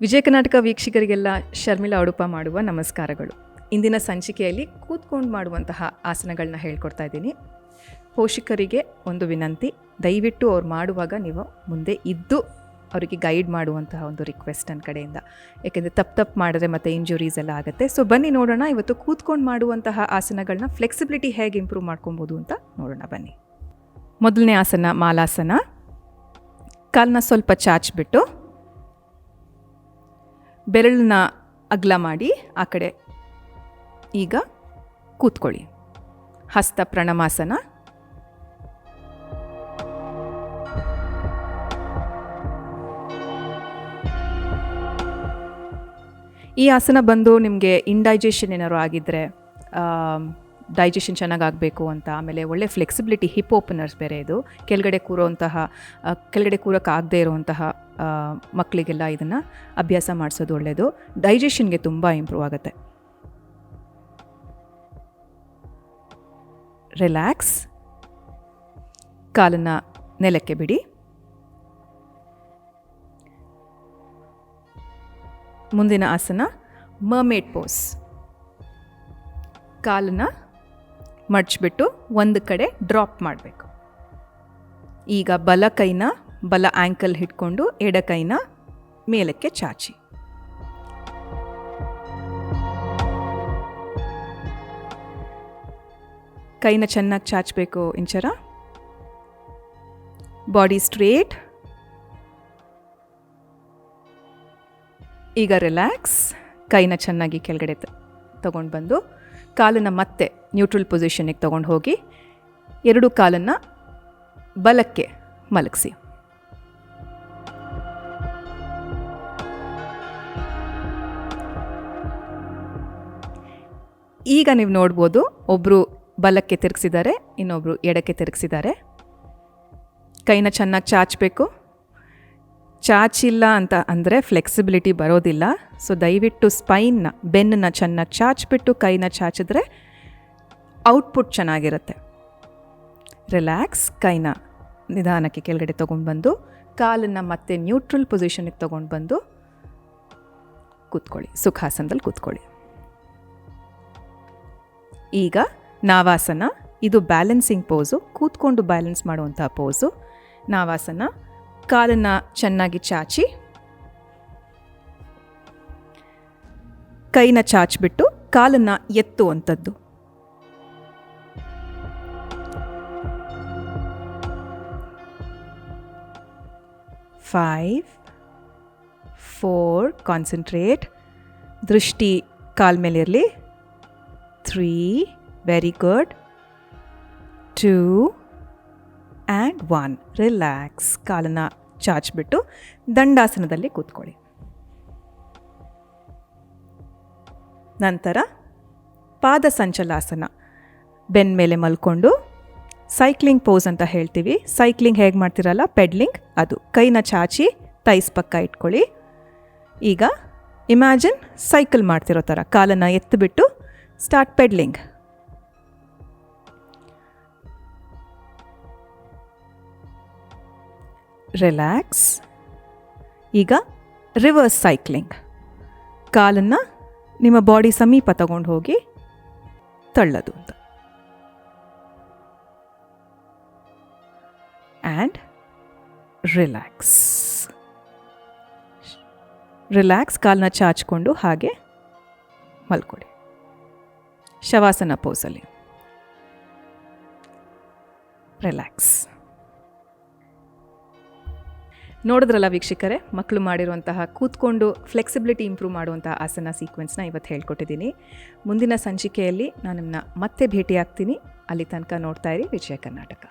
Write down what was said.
ವಿಜಯ ಕರ್ನಾಟಕ ವೀಕ್ಷಕರಿಗೆಲ್ಲ ಶರ್ಮಿಳಾ ಉಡುಪ ಮಾಡುವ ನಮಸ್ಕಾರಗಳು. ಇಂದಿನ ಸಂಚಿಕೆಯಲ್ಲಿ ಕೂತ್ಕೊಂಡು ಮಾಡುವಂತಹ ಆಸನಗಳನ್ನ ಹೇಳ್ಕೊಡ್ತಾ ಇದ್ದೀನಿ. ಪೋಷಕರಿಗೆ ಒಂದು ವಿನಂತಿ, ದಯವಿಟ್ಟು ಅವ್ರು ಮಾಡುವಾಗ ನೀವು ಮುಂದೆ ಇದ್ದು ಅವರಿಗೆ ಗೈಡ್ ಮಾಡುವಂತಹ ಒಂದು ರಿಕ್ವೆಸ್ಟ್ ನನ್ನ ಕಡೆಯಿಂದ. ಯಾಕೆಂದರೆ ತಪ್ಪು ಮಾಡಿದ್ರೆ ಮತ್ತು ಇಂಜುರೀಸ್ ಎಲ್ಲ ಆಗುತ್ತೆ. ಸೊ ಬನ್ನಿ ನೋಡೋಣ, ಇವತ್ತು ಕೂತ್ಕೊಂಡು ಮಾಡುವಂತಹ ಆಸನಗಳನ್ನ ಫ್ಲೆಕ್ಸಿಬಿಲಿಟಿ ಹೇಗೆ ಇಂಪ್ರೂವ್ ಮಾಡ್ಕೊಬೋದು ಅಂತ ನೋಡೋಣ ಬನ್ನಿ. ಮೊದಲನೇ ಆಸನ ಮಾಲಾಸನ. ಕಾಲನ್ನ ಸ್ವಲ್ಪ ಚಾಚಿಬಿಟ್ಟು ಬೆರಳನ್ನ ಅಗಲ ಮಾಡಿ ಆ ಕಡೆ ಈಗ ಕೂತ್ಕೊಳ್ಳಿ. ಹಸ್ತ ಪ್ರಣಮಾಸನ. ಈ ಆಸನ ಬಂದು ನಿಮಗೆ ಇಂಡೈಜೆಷನ್ ಏನಾದ್ರು ಆಗಿದ್ದರೆ, ಡೈಜೆಷನ್ ಚೆನ್ನಾಗಾಗಬೇಕು ಅಂತ, ಆಮೇಲೆ ಒಳ್ಳೆ ಫ್ಲೆಕ್ಸಿಬಿಲಿಟಿ, ಹಿಪ್ ಓಪನರ್ಸ್ ಬೇರೆ ಇದು, ಕೆಳಗಡೆ ಕೂರೋಕ್ಕಾಗದೇ ಇರುವಂತಹ ಮಕ್ಕಳಿಗೆಲ್ಲ ಇದನ್ನು ಅಭ್ಯಾಸ ಮಾಡಿಸೋದು ಒಳ್ಳೆಯದು. ಡೈಜೆಷನ್ಗೆ ತುಂಬ ಇಂಪ್ರೂವ್ ಆಗುತ್ತೆ. ರಿಲ್ಯಾಕ್ಸ್. ಕಾಲನ್ನು ನೆಲಕ್ಕೆ ಬಿಡಿ. ಮುಂದಿನ ಆಸನ ಮರ್ಮೇಡ್ ಪೋಸ್. ಕಾಲನ್ನು ಮಡಚಿಬಿಟ್ಟು ಒಂದು ಕಡೆ ಡ್ರಾಪ್ ಮಾಡಬೇಕು. ಈಗ ಬಲ ಕೈನ, ಬಲ ಆ್ಯಂಕಲ್ ಹಿಡ್ಕೊಂಡು ಎಡ ಕೈನ ಮೇಲಕ್ಕೆ ಚಾಚಿ. ಕೈನ ಚೆನ್ನಾಗಿ ಚಾಚಬೇಕು. ಇಂಚರ ಬಾಡಿ ಸ್ಟ್ರೇಟ್. ಈಗ ರಿಲ್ಯಾಕ್ಸ್. ಕೈನ ಚೆನ್ನಾಗಿ ಕೆಳಗಡೆ ತಗೊಂಡು ಬಂದು ಕಾಲನ್ನು ಮತ್ತೆ ನ್ಯೂಟ್ರಲ್ ಪೊಸಿಷನ್ನಿಗೆ ತೊಗೊಂಡು ಹೋಗಿ ಎರಡು ಕಾಲನ್ನು ಬಲಕ್ಕೆ ಮಲಗಿಸಿ. ಈಗ ನೀವು ನೋಡ್ಬೋದು, ಒಬ್ಬರು ಬಲಕ್ಕೆ ತಿರುಗಿಸಿದ್ದಾರೆ, ಇನ್ನೊಬ್ಬರು ಎಡಕ್ಕೆ ತಿರುಗಿಸಿದ್ದಾರೆ. ಕೈನ ಚೆನ್ನಾಗಿ ಚಾಚಬೇಕು. ಚಾಚಿಲ್ಲ ಅಂತ ಅಂದರೆ ಫ್ಲೆಕ್ಸಿಬಿಲಿಟಿ ಬರೋದಿಲ್ಲ. ಸೊ ದಯವಿಟ್ಟು ಸ್ಪೈನ್ನ, ಬೆನ್ನನ್ನು ಚೆನ್ನಾಗಿ ಚಾಚಿಬಿಟ್ಟು ಕೈನ ಚಾಚಿದ್ರೆ ಔಟ್ಪುಟ್ ಚೆನ್ನಾಗಿರುತ್ತೆ. ರಿಲ್ಯಾಕ್ಸ್. ಕೈನ ನಿಧಾನಕ್ಕೆ ಕೆಳಗಡೆ ತೊಗೊಂಡು ಬಂದು ಕಾಲನ್ನು ಮತ್ತೆ ನ್ಯೂಟ್ರಲ್ ಪೊಸಿಷನ್ಗೆ ತೊಗೊಂಡು ಬಂದು ಕೂತ್ಕೊಳ್ಳಿ. ಸುಖಾಸನದಲ್ಲಿ ಕೂತ್ಕೊಳ್ಳಿ. ಈಗ ನಾವಾಸನ. ಇದು ಬ್ಯಾಲೆನ್ಸಿಂಗ್ ಪೋಸು, ಕೂತ್ಕೊಂಡು ಬ್ಯಾಲೆನ್ಸ್ ಮಾಡುವಂಥ ಪೋಸು. ನಾವಾಸನ. ಕಾಲನ್ನು ಚೆನ್ನಾಗಿ ಚಾಚಿ ಕೈನ ಚಾಚಿಬಿಟ್ಟು ಕಾಲನ್ನು ಎತ್ತುವಂಥದ್ದು. Five, 4, concentrate. ದೃಷ್ಟಿ ಕಾಲ ಮೇಲೆ ಇರಲಿ. 3, ವೆರಿ ಗುಡ್. 2 ಆ್ಯಂಡ್ 1. ರಿಲ್ಯಾಕ್ಸ್. ಕಾಲನ್ನು ಚಾಚಿಬಿಟ್ಟು ದಂಡಾಸನದಲ್ಲಿ ಕೂತ್ಕೊಳ್ಳಿ. ನಂತರ ಪಾದ ಸಂಚಲಾಸನ. ಬೆನ್ನ ಮೇಲೆ ಮಲ್ಕೊಂಡು ಸೈಕ್ಲಿಂಗ್ ಪೋಸ್ ಅಂತ ಹೇಳ್ತೀವಿ. ಸೈಕ್ಲಿಂಗ್ ಹೇಗೆ ಮಾಡ್ತಿರಲ್ಲ, ಪೆಡ್ಲಿಂಗ್, ಅದು. ಕೈನ ಚಾಚಿ ತೈಸ್ ಪಕ್ಕ ಇಟ್ಕೊಳ್ಳಿ. ಈಗ ಇಮ್ಯಾಜಿನ್ ಸೈಕಲ್ ಮಾಡ್ತಿರೋ ಥರ ಕಾಲನ್ನು ಎತ್ತಿಬಿಟ್ಟು ಸ್ಟಾರ್ಟ್ ಪೆಡ್ಲಿಂಗ್. ರಿಲ್ಯಾಕ್ಸ್. ಈಗ ರಿವರ್ಸ್ ಸೈಕ್ಲಿಂಗ್. ಕಾಲನ್ನು ನಿಮ್ಮ ಬಾಡಿ ಸಮೀಪ ತಗೊಂಡು ಹೋಗಿ ತಳ್ಳೋದು ಅಂತ. And relax. ರಿಲ್ಯಾಕ್ಸ್. ಕಾಲನ್ನ ಚಾಚಿಕೊಂಡು ಹಾಗೆ ಮಲ್ಕೊಡಿ. ಶವಾಸನ ಪೋಸಲ್ಲಿ. ರಿಲ್ಯಾಕ್ಸ್. ನೋಡಿದ್ರಲ್ಲ ವೀಕ್ಷಕರೇ, ಮಕ್ಕಳು ಮಾಡಿರುವಂತಹ ಕೂತ್ಕೊಂಡು ಫ್ಲೆಕ್ಸಿಬಿಲಿಟಿ ಇಂಪ್ರೂವ್ ಮಾಡುವಂತಹ ಆಸನ ಸೀಕ್ವೆನ್ಸ್ನ ಇವತ್ತು ಹೇಳ್ಕೊಟ್ಟಿದ್ದೀನಿ. ಮುಂದಿನ ಸಂಚಿಕೆಯಲ್ಲಿ ನಾನು ನಿಮ್ಮನ್ನ ಮತ್ತೆ ಭೇಟಿಯಾಗ್ತೀನಿ. ಅಲ್ಲಿ ತನಕ ನೋಡ್ತಾ ಇರಿ ವಿಜಯ ಕರ್ನಾಟಕ.